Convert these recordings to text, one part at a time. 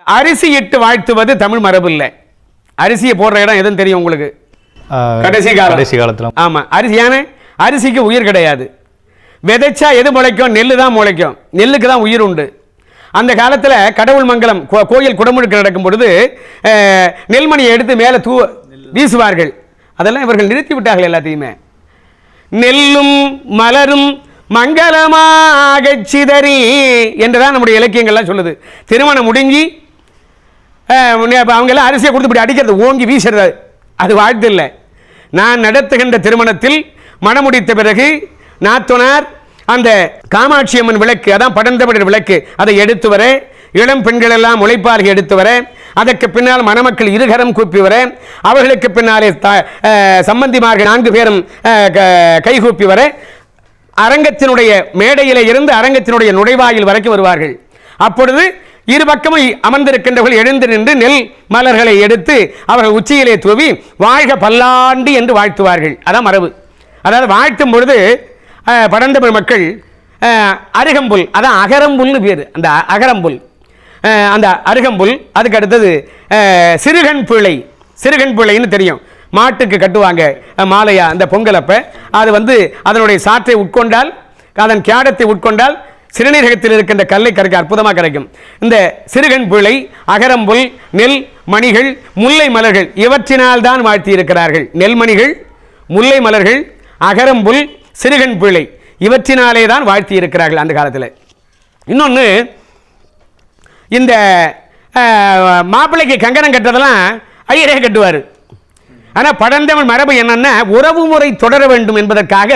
அரிசி இட்டு வாழ்த்துவது தமிழ் மரபு இல்லை. அரிசியை போடுற இடம் எதுன்னு தெரியும் உங்களுக்கு? கடைசி காலத்தில். ஆமாம், அரிசிக்கு உயிர் கிடையாது. விதைச்சா எது முளைக்கும்? நெல்லு தான் முளைக்கும். நெல்லுக்கு தான் உயிர் உண்டு. அந்த காலத்தில் கடவுள் மங்கலம் கோயில் குடமுழுக்கு நடக்கும் பொழுது நெல்மணியை எடுத்து மேலே வீசுவார்கள். அதெல்லாம் இவர்கள் நிறுத்தி விட்டார்கள் எல்லாத்தையுமே. நெல்லும் மலரும் மங்களமாக சிதறி என்றுதான் நம்முடைய இலக்கியங்கள்லாம் சொல்லுது. திருமணம் முடிஞ்சு அவங்கெல்லாம் அரிசியை கொடுத்து இப்படி அடிக்கிறது, ஓங்கி வீசுறது, அது வாழ்த்து இல்லை. நான் நடத்துகின்ற திருமணத்தில் மணமுடித்த பிறகு நாத்தனார் அந்த காமாட்சி அம்மன் விளக்கு, அதான் படந்தமிழர் விளக்கு, அதை எடுத்து வர, இளம் பெண்கள் எல்லாம் உழைப்பாளர்கள் எடுத்து வர, அதற்கு பின்னால் மணமக்கள் இருகரம் கூப்பி வர, அவர்களுக்கு பின்னாலே சம்பந்திமார்கள் 4 பேரும் கைகூப்பி வர, அரங்கத்தினுடைய மேடையிலே இருந்து அரங்கத்தினுடைய நுழைவாயில் வரைக்கும் வருவார்கள். அப்பொழுது இரு பக்கமும் அமர்ந்திருக்கின்றவர்கள் எழுந்து நின்று நெல் மலர்களை எடுத்து அவர்கள் உச்சியிலே தூவி வாழ்க பல்லாண்டு என்று வாழ்த்துவார்கள். அதான் மரபு. அதாவது வாழ்த்தும் பொழுது படந்தமிழ் மக்கள் அருகம்புல், அதான் அகரம்புல்னு பேர். அந்த அகரம்புல், அந்த அருகம்புல், அதுக்கு அடுத்தது சிறுகண் பிள்ளை. சிறுகண் பிள்ளைன்னு தெரியும், மாட்டுக்கு கட்டுவாங்க மாலையா அந்த பொங்கலப்ப. அது அதனுடைய சாற்றை உட்கொண்டால், அதன் கேடத்தை உட்கொண்டால் சிறுநீரகத்தில் இருக்கின்ற கல்லை கரைக்க அற்புதமாக கிடைக்கும். இந்த சிறுகண் பிள்ளை, அகரம்புல், நெல் மணிகள், முல்லை மலர்கள், இவற்றினால் தான் வாழ்த்தி இருக்கிறார்கள். நெல்மணிகள், முல்லை மலர்கள், அகரம்புல், சிறுகண் பிள்ளை, இவற்றினாலே தான் வாழ்த்தி இருக்கிறார்கள் அந்த காலத்தில். இன்னொன்று, இந்த மாப்பிள்ளைக்கு கங்கணம் கட்டுறதெல்லாம் ஐயரே கட்டுவார். ஆனால் பழந்தமிழ் மரபு என்னன்னா, உறவு முறை தொடர வேண்டும் என்பதற்காக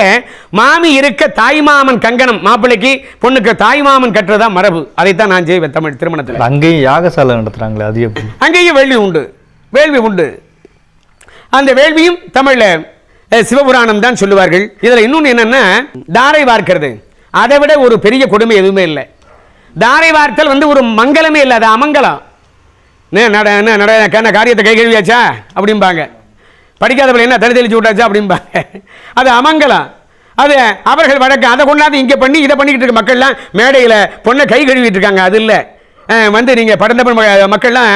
மாமி இருக்க தாய்மாமன் கங்கணம், மாப்பிள்ளைக்கு பொண்ணுக்கு தாய்மாமன் கட்டுறதா மரபு. அதைத்தான் நான் செய்வேன் தமிழ் திருமணத்தில். அங்கேயும் யாகசாலை நடத்துறாங்களே, அது எப்படி? அங்கேயும் வேள்வி உண்டு, வேள்வி உண்டு. அந்த வேள்வியும் தமிழில் சிவபுராணம் தான் சொல்லுவார்கள். இதில் இன்னொன்று என்னன்னா, தாரை வார்க்கிறது. அதை விட ஒரு பெரிய கொடுமை எதுவுமே இல்லை. தாரை வார்த்தல் ஒரு மங்களமே இல்லை, அது அமங்கலம். காரியத்தை கை கழுவியாச்சா அப்படிம்பாங்க, படிக்காத பிள்ளை என்ன தடி தெளிச்சு விட்டாச்சா அப்படிம்பாங்க, அது அமங்கலம். அது அவர்கள் வழக்கம். அதை கொண்டாந்து இங்கே பண்ணி இதை பண்ணிக்கிட்டு இருக்க மக்கள்லாம் மேடையில் பொண்ணை கை கழுவிட்டு இருக்காங்க. அது இல்லை. நீங்கள் படந்தமிழ் மக்கள்லாம்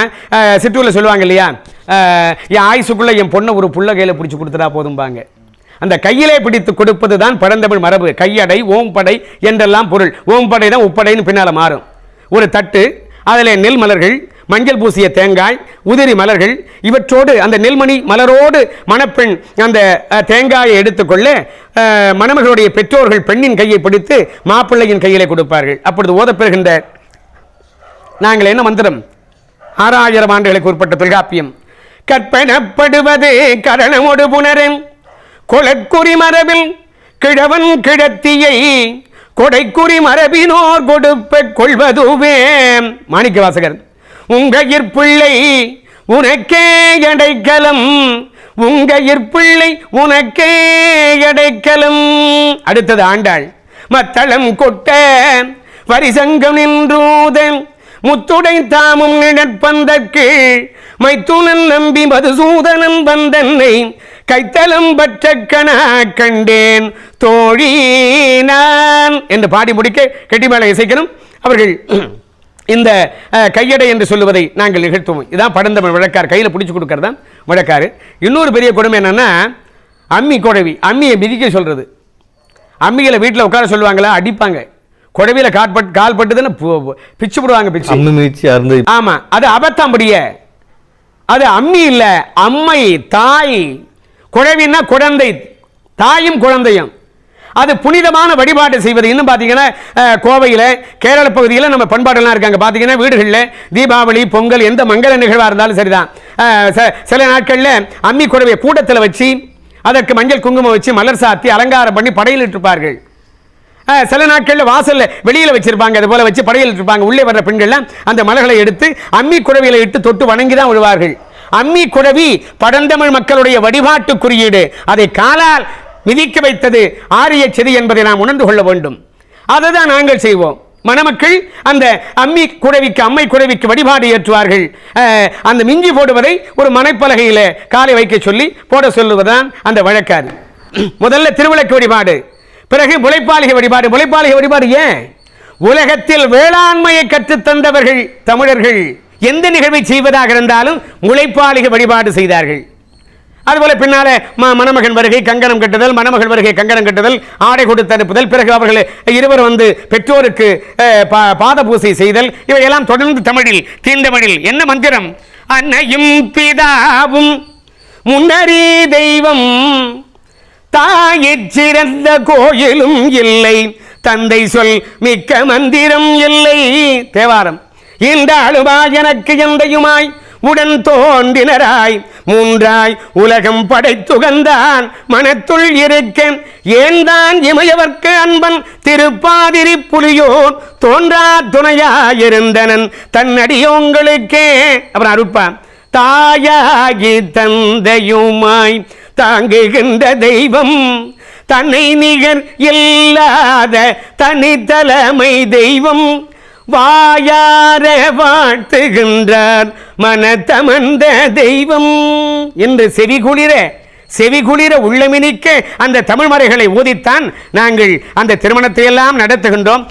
சிற்றூரில் சொல்லுவாங்க இல்லையா, என் ஆயுசுக்குள்ளே என் பொண்ணை ஒரு புள்ள கையில் பிடிச்சி கொடுத்துட்டா போதும்பாங்க. அந்த கையிலே பிடித்து கொடுப்பது தான் பழந்தமிழ் மரபு. கையடை, ஓம்படை என்றெல்லாம் பொருள். ஓம்படை தான் உப்படைன்னு பின்னால் மாறும். ஒரு தட்டு, அதில் நெல் மலர்கள், மஞ்சள் பூசிய தேங்காய், உதிரி மலர்கள், இவற்றோடு அந்த நெல்மணி மலரோடு மணப்பெண் அந்த தேங்காயை எடுத்துக்கொள்ள மணமகளுடைய பெற்றோர்கள் பெண்ணின் கையை பிடித்து மாப்பிள்ளையின் கையிலே கொடுப்பார்கள். அப்பொழுது ஓதப்பெறுகின்ற நாங்கள் என்ன மந்திரம்? 6000 ஆண்டுகளுக்கு உட்பட்ட தொல்காப்பியம். கற்பனப்படுவது கரணமொடு புனரன் கொலைக்குறி மரபில் கிழவன் கிழத்தியை கொடைக்குறி மரபினோர் கொடுப்ப கொள்வதுவே. மாணிக்க வாசகர். உங்கையிற்பிள்ளை உனக்கே அடைக்கலம், உங்கையிற்பிள்ளை உனக்கே அடைக்கலம். அடுத்தது ஆண்டாள். மத்தளம் கொட்ட வரிசங்கம் நின்றூதன் முத்துடை தாமும் நிழற்பந்தற்கு மைத்துனன் நம்பி மதுசூதனன் வந்தன்னை கைத்தலம் பற்ற கணா கண்டேன் தோழி நான் என்று பாடி முடிக்க கெட்டிமேள இசைக்கணும். அவர்கள் இந்த கையடை என்று சொல்லுவதை நாங்கள் நிகழ்த்துவோம். இதான் பழந்தமிழ் வழக்கார், கையில் பிடிச்சி கொடுக்கறது தான் வழக்காரு. இன்னொரு பெரிய கொடுமை என்னன்னா, அம்மி குழவி, அம்மியை மிதிக்க சொல்றது. அம்மிகளை வீட்டில் உட்கார சொல்லுவாங்களா, அடிப்பாங்க. குழவியில் கால் பட்டுதுன்னு பிச்சு விடுவாங்க, பிச்சு. ஆமா, அது அபத்தம்படிய. அது அம்மி இல்ல, அம்மை, தாய். குழவின்னா குழந்தை, தாயும் குழந்தையும். அது புனிதமான வழிபாடு செய்வது. இன்னும் பார்த்தீங்கன்னா கோவையில், கேரள பகுதியில் நம்ம பண்பாடெல்லாம் இருக்காங்க. பார்த்தீங்கன்னா வீடுகளில் தீபாவளி, பொங்கல், எந்த மங்கள நிகழ்வாக இருந்தாலும் சரிதான், சில நாட்களில் அம்மி குழவையை கூடத்தில் வச்சு அதற்கு மஞ்சள் குங்குமம் வச்சு மலர் சாத்தி அலங்காரம் பண்ணி படையில் இட்டிருப்பார்கள். சில நாட்களில் வாசலில் வெளியில் வச்சிருப்பாங்க, அது போல வச்சு படையில் இட்டிருப்பாங்க. உள்ளே வர்ற பெண்கள்லாம் அந்த மலர்களை எடுத்து அம்மி குழவியில் இட்டு தொட்டு வணங்கி தான் விழுவார்கள். அம்மி குழவி பழந்தமிழ் மக்களுடைய வழிபாட்டு குறியீடு. அதை காலால் மிதிக்க வைத்தது ஆரிய செடி என்பதை நாம் உணர்ந்து கொள்ள வேண்டும். அதை தான் நாங்கள் செய்வோம். மணமக்கள் அந்த அம்மி குழவிக்கு, அம்மை குழவிக்கு வழிபாடு ஏற்றுவார்கள். அந்த மிஞ்சி போடுவதை ஒரு மனைப்பலகையில் காலை வைக்க சொல்லி போட சொல்லுவதுதான் அந்த வழக்காது. முதல்ல திருவிளக்கு வழிபாடு, பிறகு முளைப்பாலிகை வழிபாடு. முளைப்பாலிகை வழிபாடு ஏன்? உலகத்தில் வேளாண்மையை கற்றுத்தந்தவர்கள் தமிழர்கள் எந்த நிகழ்வை செய்வதாக இருந்தாலும் முளைப்பாளிக வழிபாடு செய்தார்கள். அதுபோல பின்னாலே மணமகன் வருகை கங்கணம் கட்டுதல், மணமகள் வருகை கங்கணம் கட்டுதல், ஆடை கொடுத்து அனுப்புதல், பிறகு அவர்கள் இருவர் வந்து பெற்றோருக்கு பாத பூசை செய்தல், இவையெல்லாம் தொடர்ந்து தமிழில் தீண்டமிழில் என்ன மந்திரம்? அன்னையும் பிதாவும் முன்னறி தெய்வம், தாயிற் சிறந்த கோயிலும் இல்லை, தந்தை சொல் மிக்க மந்திரம் இல்லை. தேவாரம். இன்றாளுமாய் எனக்கு எந்தையுமாய் உடன் தோன்றினராய் மூன்றாய் உலகம் படைத்துகந்தான் மனத்துள் இருக்க ஏன்தான் இமையவர்க்கு அன்பன் திருப்பாதிரி புலியோர் தோன்றா துணையாயிருந்தனன் தன்னடியோங்களுக்கே. அப்புறம் அருட்பான். தாயாகி தந்தையுமாய் தாங்குகின்ற தெய்வம், தன்னை நிகர் இல்லாத தனித்தலைமை தெய்வம், வாயார வாழ்த்துகின்றார் மனத்தமர்ந்த தெய்வம் என்று செவிகுளிர உள்ளமினிக்க அந்த தமிழ் மறைகளை ஓதித்தான் நாங்கள் அந்த திருமணத்தை எல்லாம் நடத்துகின்றோம்.